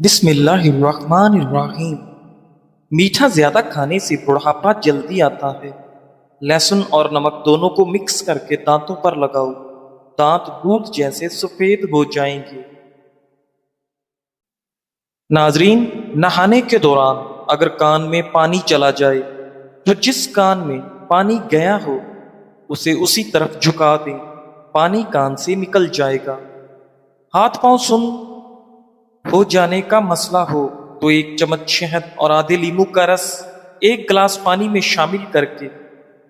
بسم اللہ الرحمن الرحیم۔ میٹھا زیادہ کھانے سے بڑھاپا جلدی آتا ہے۔ لہسن اور نمک دونوں کو مکس کر کے دانتوں پر لگاؤ، دانت دودھ جیسے سفید ہو جائیں گے۔ ناظرین، نہانے کے دوران اگر کان میں پانی چلا جائے تو جس کان میں پانی گیا ہو اسے اسی طرف جھکا دیں، پانی کان سے نکل جائے گا۔ ہاتھ پاؤں سن ہو جانے کا مسئلہ ہو تو 1 چمچ شہد اور آدھے لیمو کا رس 1 گلاس پانی میں شامل کر کے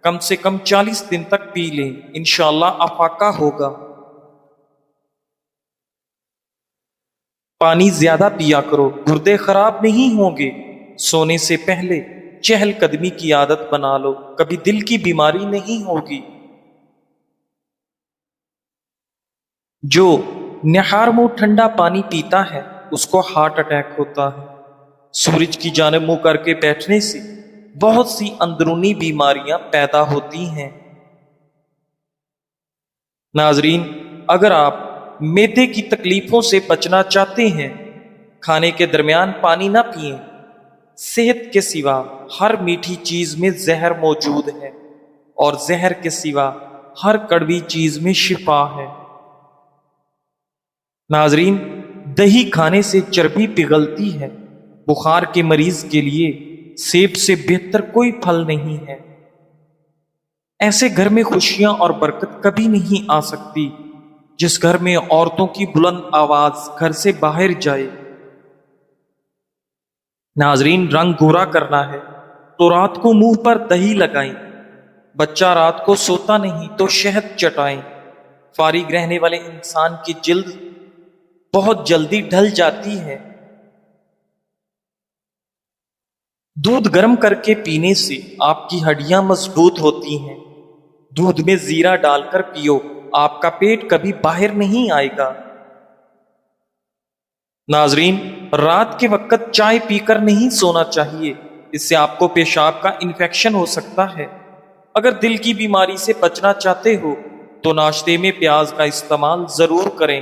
کم سے کم 40 دن تک پی لیں، انشاءاللہ افاقہ ہوگا۔ پانی زیادہ پیا کرو، گردے خراب نہیں ہوں گے۔ سونے سے پہلے چہل قدمی کی عادت بنا لو، کبھی دل کی بیماری نہیں ہوگی۔ جو نہار منہ ٹھنڈا پانی پیتا ہے اس کو ہارٹ اٹیک ہوتا ہے۔ سورج کی جانب منہ کر کے بیٹھنے سے بہت سی اندرونی بیماریاں پیدا ہوتی ہیں۔ ناظرین، اگر آپ معدے کی تکلیفوں سے بچنا چاہتے ہیں، کھانے کے درمیان پانی نہ پئیں۔ صحت کے سوا ہر میٹھی چیز میں زہر موجود ہے اور زہر کے سوا ہر کڑوی چیز میں شفا ہے۔ ناظرین، دہی کھانے سے چربی پگھلتی ہے۔ بخار کے مریض کے لیے سیب سے بہتر کوئی پھل نہیں ہے۔ ایسے گھر میں خوشیاں اور برکت کبھی نہیں آ سکتی جس گھر میں عورتوں کی بلند آواز گھر سے باہر جائے۔ ناظرین، رنگ گورا کرنا ہے تو رات کو منہ پر دہی لگائیں۔ بچہ رات کو سوتا نہیں تو شہد چٹائیں۔ فارغ رہنے والے انسان کی جلد بہت جلدی ڈھل جاتی ہے۔ دودھ گرم کر کے پینے سے آپ کی ہڈیاں مضبوط ہوتی ہیں۔ دودھ میں زیرہ ڈال کر پیو، آپ کا پیٹ کبھی باہر نہیں آئے گا۔ ناظرین، رات کے وقت چائے پی کر نہیں سونا چاہیے، اس سے آپ کو پیشاب کا انفیکشن ہو سکتا ہے۔ اگر دل کی بیماری سے بچنا چاہتے ہو تو ناشتے میں پیاز کا استعمال ضرور کریں۔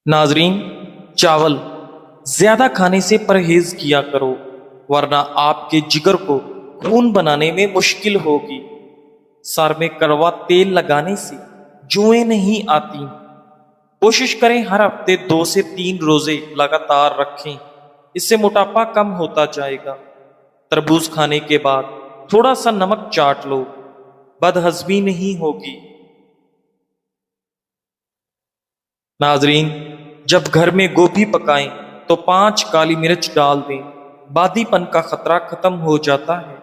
ناظرین، چاول زیادہ کھانے سے پرہیز کیا کرو ورنہ آپ کے جگر کو خون بنانے میں مشکل ہوگی۔ سر میں کڑوا تیل لگانے سے جوئیں نہیں آتی۔ کوشش کریں ہر ہفتے 2 سے 3 روزے لگاتار رکھیں، اس سے موٹاپا کم ہوتا جائے گا۔ تربوز کھانے کے بعد تھوڑا سا نمک چاٹ لو، بدہضمی نہیں ہوگی۔ ناظرین، جب گھر میں گوبھی پکائیں تو 5 کالی مرچ ڈال دیں، بادی پن کا خطرہ ختم ہو جاتا ہے۔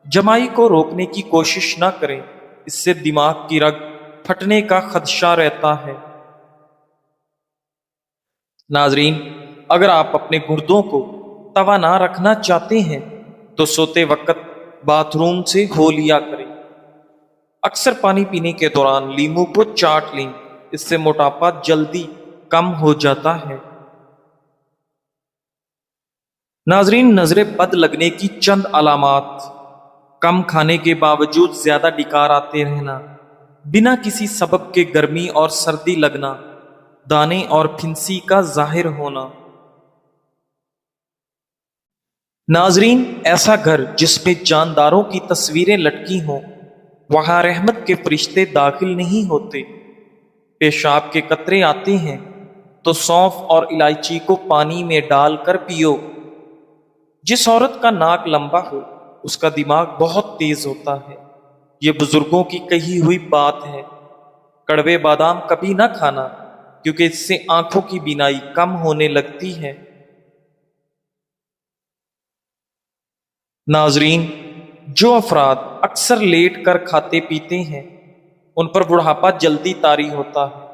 جمائی کو روکنے کی کوشش نہ کریں، اس سے دماغ کی رگ پھٹنے کا خدشہ رہتا ہے۔ ناظرین، اگر آپ اپنے گردوں کو توانا رکھنا چاہتے ہیں تو سوتے وقت باتھ روم سے ہو لیا کریں۔ اکثر پانی پینے کے دوران لیمو کو چاٹ لیں، اس سے موٹاپا جلدی کم ہو جاتا ہے۔ ناظرین، نظر بد لگنے کی چند علامات: کم کھانے کے باوجود زیادہ ڈکار آتے رہنا، بنا کسی سبب کے گرمی اور سردی لگنا، دانے اور پھنسی کا ظاہر ہونا۔ ناظرین، ایسا گھر جس میں جانداروں کی تصویریں لٹکی ہوں وہاں رحمت کے فرشتے داخل نہیں ہوتے۔ پیشاب کے قطرے آتے ہیں تو سونف اور الائچی کو پانی میں ڈال کر پیو۔ جس عورت کا ناک لمبا ہو اس کا دماغ بہت تیز ہوتا ہے، یہ بزرگوں کی کہی ہوئی بات ہے۔ کڑوے بادام کبھی نہ کھانا کیونکہ اس سے آنکھوں کی بینائی کم ہونے لگتی ہے۔ ناظرین، جو افراد اکثر لیٹ کر کھاتے پیتے ہیں ان پر بڑھاپا جلدی طاری ہوتا ہے۔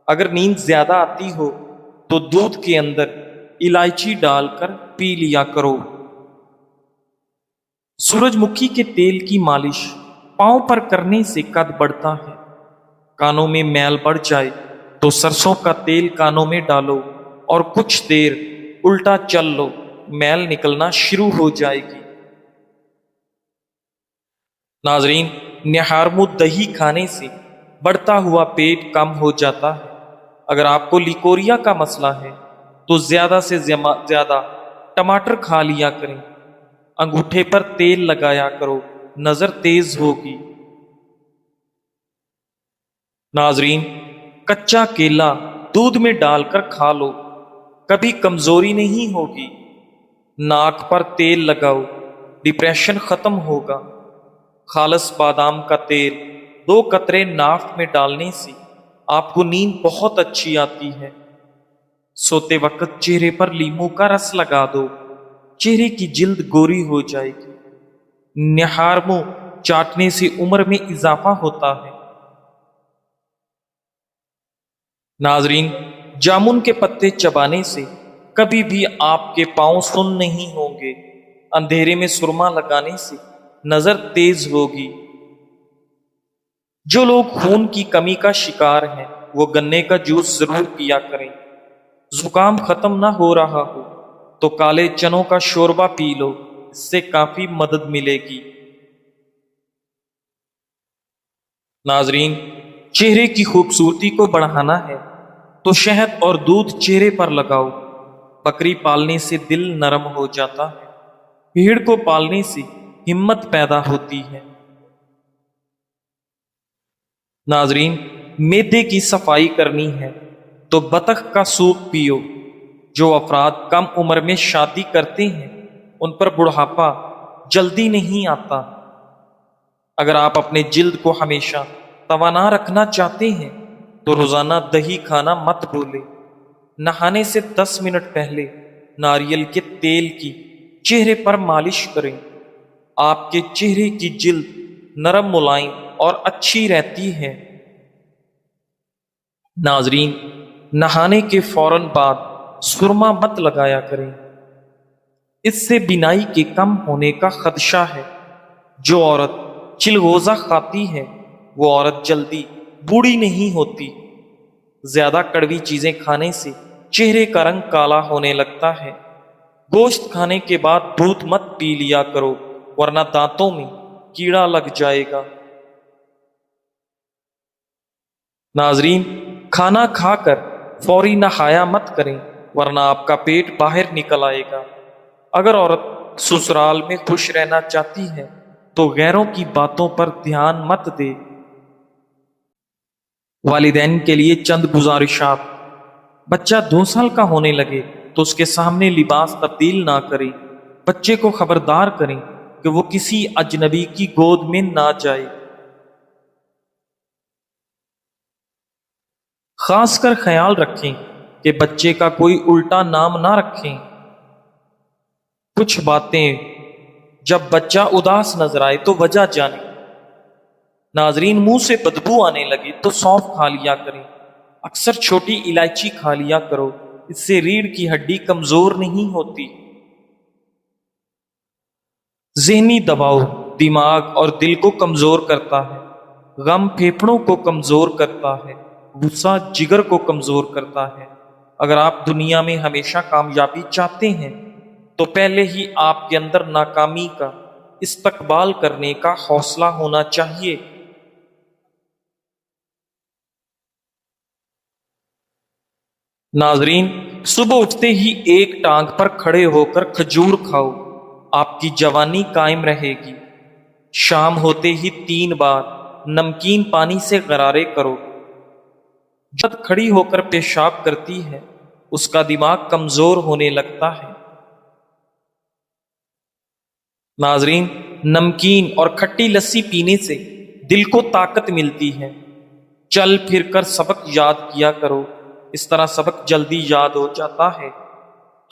اگر نیند زیادہ آتی ہو تو دودھ کے اندر الائچی ڈال کر پی لیا کرو۔ سورج مکھی کے تیل کی مالش پاؤں پر کرنے سے قد بڑھتا ہے۔ کانوں میں میل بڑھ جائے تو سرسوں کا تیل کانوں میں ڈالو اور کچھ دیر الٹا چل لو، میل نکلنا شروع ہو جائے گی۔ ناظرین، نہار منہ دہی کھانے سے بڑھتا ہوا پیٹ کم ہو جاتا ہے۔ اگر آپ کو لیکوریا کا مسئلہ ہے تو زیادہ سے زیادہ ٹماٹر کھا لیا کریں، انگوٹھے پر تیل لگایا کرو، نظر تیز ہوگی۔ ناظرین، کچا کیلا دودھ میں ڈال کر کھا لو، کبھی کمزوری نہیں ہوگی۔ ناک پر تیل لگاؤ، ڈپریشن ختم ہوگا۔ خالص بادام کا تیل 2 قطرے ناک میں ڈالنے سے آپ کو نیند بہت اچھی آتی ہے۔ سوتے وقت چہرے پر لیموں کا رس لگا دو، چہرے کی جلد گوری ہو جائے گی۔ نہارمو چاٹنے سے عمر میں اضافہ ہوتا ہے۔ ناظرین، جامن کے پتے چبانے سے کبھی بھی آپ کے پاؤں سن نہیں ہوں گے۔ اندھیرے میں سرما لگانے سے نظر تیز ہوگی۔ جو لوگ خون کی کمی کا شکار ہیں وہ گنے کا جوس ضرور پیا کریں۔ زکام ختم نہ ہو رہا ہو تو کالے چنوں کا شوربہ پی لو، اس سے کافی مدد ملے گی۔ ناظرین، چہرے کی خوبصورتی کو بڑھانا ہے تو شہد اور دودھ چہرے پر لگاؤ۔ بکری پالنے سے دل نرم ہو جاتا ہے، بھیڑ کو پالنے سے ہمت پیدا ہوتی ہے۔ ناظرین، معدے کی صفائی کرنی ہے تو بطخ کا سوپ پیو۔ جو افراد کم عمر میں شادی کرتے ہیں ان پر بڑھاپا جلدی نہیں آتا۔ اگر آپ اپنے جلد کو ہمیشہ توانا رکھنا چاہتے ہیں تو روزانہ دہی کھانا مت بھولیں۔ نہانے سے 10 منٹ پہلے ناریل کے تیل کی چہرے پر مالش کریں۔ آپ کے چہرے کی جلد نرم، ملائم اور اچھی رہتی ہے۔ ناظرین، نہانے کے فوراً بعد سرما مت لگایا کریں، اس سے بینائی کے کم ہونے کا خدشہ ہے۔ جو عورت چلغوزہ کھاتی ہے وہ عورت جلدی بوڑھی نہیں ہوتی۔ زیادہ کڑوی چیزیں کھانے سے چہرے کا رنگ کالا ہونے لگتا ہے۔ گوشت کھانے کے بعد دودھ مت پی لیا کرو ورنہ دانتوں میں کیڑا لگ جائے گا۔ ناظرین، کھانا کھا کر فوری نہایا مت کریں ورنہ آپ کا پیٹ باہر نکل آئے گا۔ اگر عورت سسرال میں خوش رہنا چاہتی ہے تو غیروں کی باتوں پر دھیان مت دے۔ والدین کے لیے چند گزارشات۔ بچہ 2 سال کا ہونے لگے تو اس کے سامنے لباس تبدیل نہ کریں۔ بچے کو خبردار کریں کہ وہ کسی اجنبی کی گود میں نہ جائے۔ خاص کر خیال رکھیں کہ بچے کا کوئی الٹا نام نہ رکھیں۔ کچھ باتیں، جب بچہ اداس نظر آئے تو وجہ جانیں۔ ناظرین، منہ سے بدبو آنے لگے تو سونف کھا لیا کریں۔ اکثر چھوٹی الائچی کھا لیا کرو، اس سے ریڑھ کی ہڈی کمزور نہیں ہوتی۔ ذہنی دباؤ دماغ اور دل کو کمزور کرتا ہے، غم پھیپھڑوں کو کمزور کرتا ہے، غصہ جگر کو کمزور کرتا ہے۔ اگر آپ دنیا میں ہمیشہ کامیابی چاہتے ہیں تو پہلے ہی آپ کے اندر ناکامی کا استقبال کرنے کا حوصلہ ہونا چاہیے۔ ناظرین، صبح اٹھتے ہی ایک ٹانگ پر کھڑے ہو کر کھجور کھاؤ، آپ کی جوانی قائم رہے گی۔ شام ہوتے ہی 3 بار نمکین پانی سے غرارے کرو۔ جب کھڑی ہو کر پیشاب کرتی ہے اس کا دماغ کمزور ہونے لگتا ہے۔ ناظرین، نمکین اور کھٹی لسی پینے سے دل کو طاقت ملتی ہے۔ چل پھر کر سبق یاد کیا کرو، اس طرح سبق جلدی یاد ہو جاتا ہے۔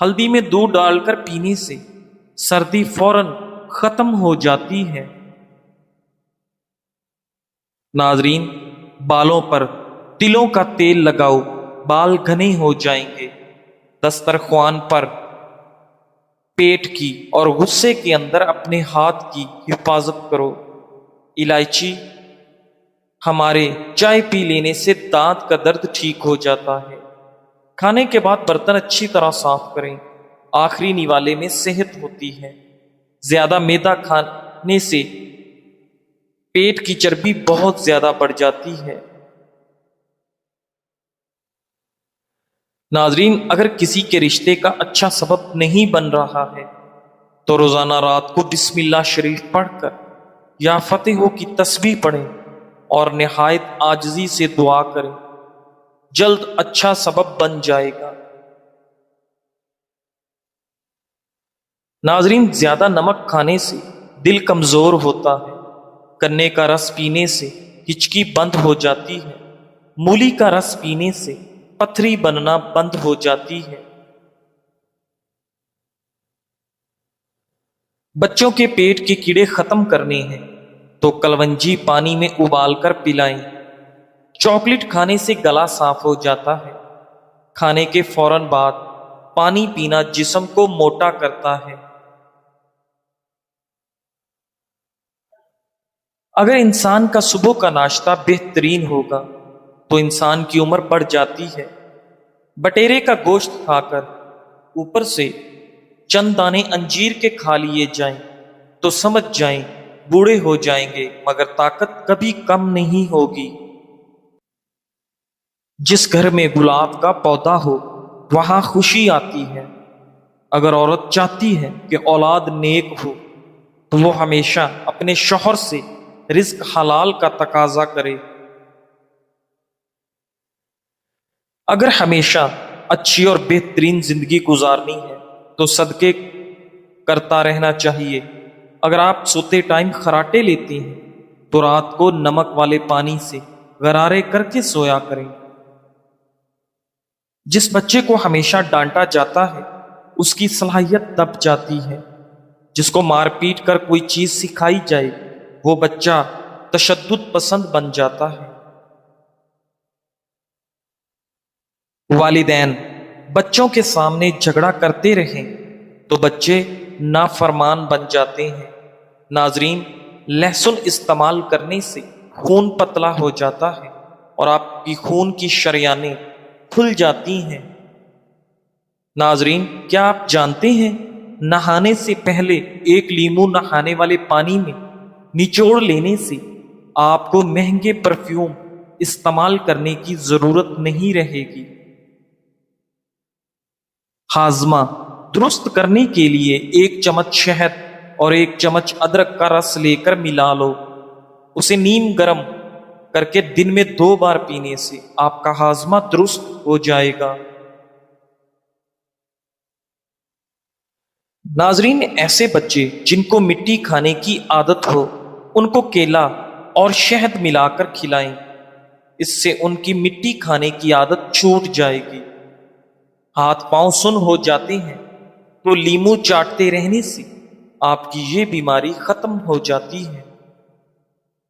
ہلدی میں دودھ ڈال کر پینے سے سردی فوراً ختم ہو جاتی ہے۔ ناظرین، بالوں پر تلوں کا تیل لگاؤ، بال گھنے ہو جائیں گے۔ دسترخوان پر پیٹ کی اور غصے کے اندر اپنے ہاتھ کی حفاظت کرو۔ الائچی، ہمارے چائے پی لینے سے دانت کا درد ٹھیک ہو جاتا ہے۔ کھانے کے بعد برتن اچھی طرح صاف کریں، آخری نوالے میں صحت ہوتی ہے۔ زیادہ میدا کھانے سے پیٹ کی چربی بہت زیادہ بڑھ جاتی ہے۔ ناظرین، اگر کسی کے رشتے کا اچھا سبب نہیں بن رہا ہے تو روزانہ رات کو بسم اللہ شریف پڑھ کر یا فتحوں کی تسبیح پڑھیں اور نہایت عاجزی سے دعا کریں، جلد اچھا سبب بن جائے گا۔ ناظرین، زیادہ نمک کھانے سے دل کمزور ہوتا ہے، گنے کا رس پینے سے ہچکی بند ہو جاتی ہے، مولی کا رس پینے سے پتھری بننا بند ہو جاتی ہے۔ بچوں کے پیٹ کے کیڑے ختم کرنے ہیں تو کلونجی پانی میں ابال کر پلائیں۔ چاکلیٹ کھانے سے گلا صاف ہو جاتا ہے۔ کھانے کے فوراً بعد پانی پینا جسم کو موٹا کرتا ہے۔ اگر انسان کا صبح کا ناشتہ بہترین ہوگا تو انسان کی عمر بڑھ جاتی ہے۔ بٹیرے کا گوشت کھا کر اوپر سے چند دانے انجیر کے کھا لیے جائیں تو سمجھ جائیں بوڑھے ہو جائیں گے، مگر طاقت کبھی کم نہیں ہوگی۔ جس گھر میں گلاب کا پودا ہو وہاں خوشی آتی ہے۔ اگر عورت چاہتی ہے کہ اولاد نیک ہو تو وہ ہمیشہ اپنے شوہر سے رزق حلال کا تقاضا کرے۔ اگر ہمیشہ اچھی اور بہترین زندگی گزارنی ہے تو صدقے کرتا رہنا چاہیے۔ اگر آپ سوتے ٹائم خراٹے لیتے ہیں تو رات کو نمک والے پانی سے غرارے کر کے سویا کریں۔ جس بچے کو ہمیشہ ڈانٹا جاتا ہے اس کی صلاحیت دب جاتی ہے۔ جس کو مار پیٹ کر کوئی چیز سکھائی جائے وہ بچہ تشدد پسند بن جاتا ہے۔ والدین بچوں کے سامنے جھگڑا کرتے رہیں تو بچے نافرمان بن جاتے ہیں۔ ناظرین، لہسن استعمال کرنے سے خون پتلا ہو جاتا ہے اور آپ کی خون کی شریانیں کھل جاتی ہیں۔ ناظرین، کیا آپ جانتے ہیں نہانے سے پہلے ایک لیمو نہانے والے پانی میں نچوڑ لینے سے آپ کو مہنگے پرفیوم استعمال کرنے کی ضرورت نہیں رہے گی۔ ہاضمہ درست کرنے کے لیے 1 چمچ شہد اور 1 چمچ ادرک کا رس لے کر ملا لو۔ اسے نیم گرم کر کے دن میں 2 بار پینے سے آپ کا ہاضمہ درست ہو جائے گا۔ ناظرین، ایسے بچے جن کو مٹی کھانے کی عادت ہو ان کو کیلا اور شہد ملا کر کھلائیں، اس سے ان کی مٹی کھانے کی عادت چھوٹ جائے گی۔ ہاتھ پاؤں سن ہو جاتے ہیں تو لیمو چاٹتے رہنے سے آپ کی یہ بیماری ختم ہو جاتی ہے۔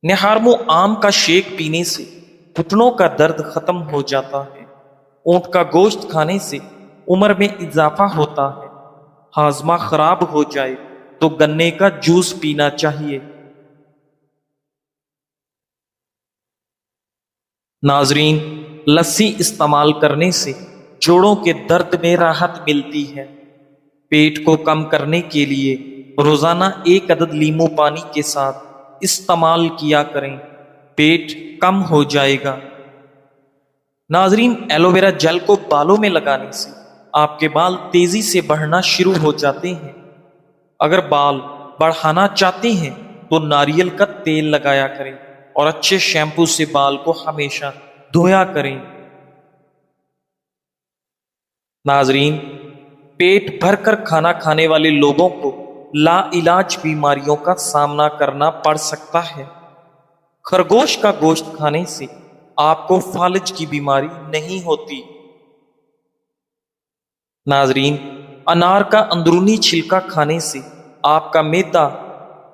نہارمو آم کا شیک پینے سے گھٹنوں کا درد ختم ہو جاتا ہے۔ اونٹ کا گوشت کھانے سے عمر میں اضافہ ہوتا ہے۔ ہاضمہ خراب ہو جائے تو گنے کا جوس پینا چاہیے۔ ناظرین، لسی استعمال کرنے سے جوڑوں کے درد میں راحت ملتی ہے۔ پیٹ کو کم کرنے کے لیے روزانہ 1 عدد لیمو پانی کے ساتھ استعمال کیا کریں، پیٹ کم ہو جائے گا۔ ناظرین، ایلو ویرا جل کو بالوں میں لگانے سے آپ کے بال تیزی سے بڑھنا شروع ہو جاتے ہیں۔ اگر بال بڑھانا چاہتے ہیں تو ناریل کا تیل لگایا کریں اور اچھے شیمپو سے بال کو ہمیشہ دھویا کریں۔ ناظرین، پیٹ بھر کر کھانا کھانے والے لوگوں کو لا علاج بیماریوں کا سامنا کرنا پڑ سکتا ہے۔ خرگوش کا گوشت کھانے سے آپ کو فالج کی بیماری نہیں ہوتی۔ ناظرین، انار کا اندرونی چھلکا کھانے سے آپ کا معدہ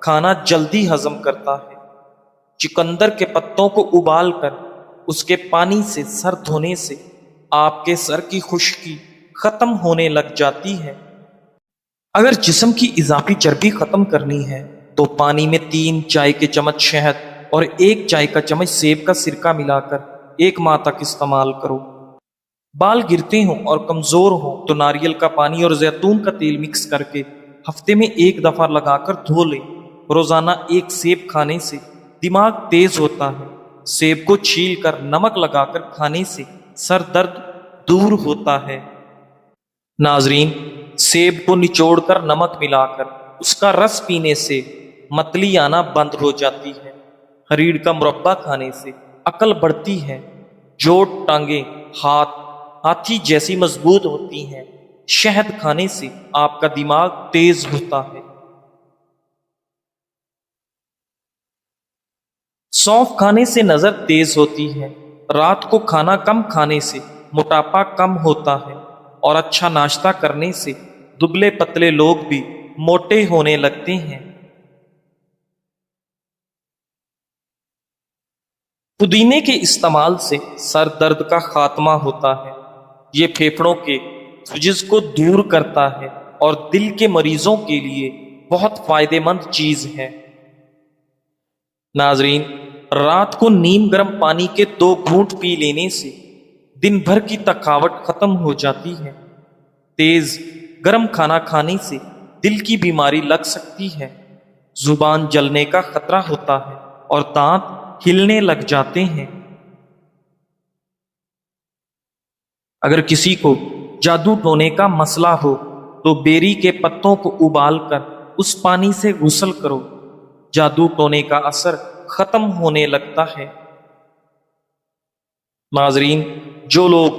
کھانا جلدی ہضم کرتا ہے۔ چقندر کے پتوں کو ابال کر اس کے پانی سے سر دھونے سے آپ کے سر کی خشکی ختم ہونے لگ جاتی ہے۔ اگر جسم کی اضافی چربی ختم کرنی ہے تو پانی میں 3 چائے کے چمچ شہد اور 1 چائے کا چمچ سیب کا سرکہ ملا کر 1 ماہ تک استعمال کرو۔ بال گرتے ہوں اور کمزور ہوں تو ناریل کا پانی اور زیتون کا تیل مکس کر کے ہفتے میں 1 دفعہ لگا کر دھو لیں۔ روزانہ 1 سیب کھانے سے دماغ تیز ہوتا ہے۔ سیب کو چھیل کر نمک لگا کر کھانے سے سر درد دور ہوتا ہے۔ ناظرین، سیب کو نچوڑ کر نمک ملا کر اس کا رس پینے سے متلی آنا بند ہو جاتی ہے۔ ہریڑ کا مربع کھانے سے عقل بڑھتی ہے۔ جوڑ، ٹانگیں، ہاتھ ہاتھی جیسی مضبوط ہوتی ہیں۔ شہد کھانے سے آپ کا دماغ تیز ہوتا ہے۔ سونف کھانے سے نظر تیز ہوتی ہے۔ رات کو کھانا کم کھانے سے موٹاپا کم ہوتا ہے، اور اچھا ناشتہ کرنے سے دبلے پتلے لوگ بھی موٹے ہونے لگتے ہیں۔ پودینے کے استعمال سے سر درد کا خاتمہ ہوتا ہے۔ یہ پھیپھڑوں کے سوجش کو دور کرتا ہے اور دل کے مریضوں کے لیے بہت فائدہ مند چیز ہے۔ ناظرین، رات کو نیم گرم پانی کے 2 گھونٹ پی لینے سے دن بھر کی تھکاوٹ ختم ہو جاتی ہے۔ تیز گرم کھانا کھانے سے دل کی بیماری لگ سکتی ہے۔ زبان جلنے کا خطرہ ہوتا ہے اور دانت ہلنے لگ جاتے ہیں۔ اگر کسی کو جادو ٹونے کا مسئلہ ہو تو بیری کے پتوں کو ابال کر اس پانی سے غسل کرو، جادو ٹونے کا اثر ختم ہونے لگتا ہے۔ ناظرین، جو لوگ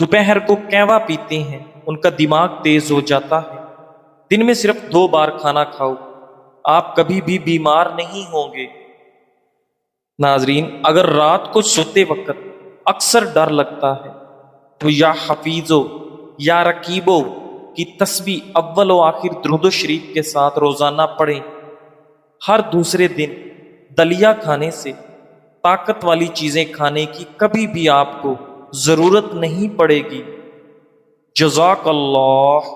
دوپہر کو قہوہ پیتے ہیں ان کا دماغ تیز ہو جاتا ہے۔ دن میں صرف 2 بار کھانا کھاؤ، آپ کبھی بھی بیمار نہیں ہوں گے۔ ناظرین، اگر رات کو سوتے وقت اکثر ڈر لگتا ہے تو یا حفیظو یا رقیبو کی تسبیح اول و آخر درود و شریف کے ساتھ روزانہ پڑھیں۔ ہر دوسرے دن دلیا کھانے سے طاقت والی چیزیں کھانے کی کبھی بھی آپ کو ضرورت نہیں پڑے گی۔ جزاک اللہ۔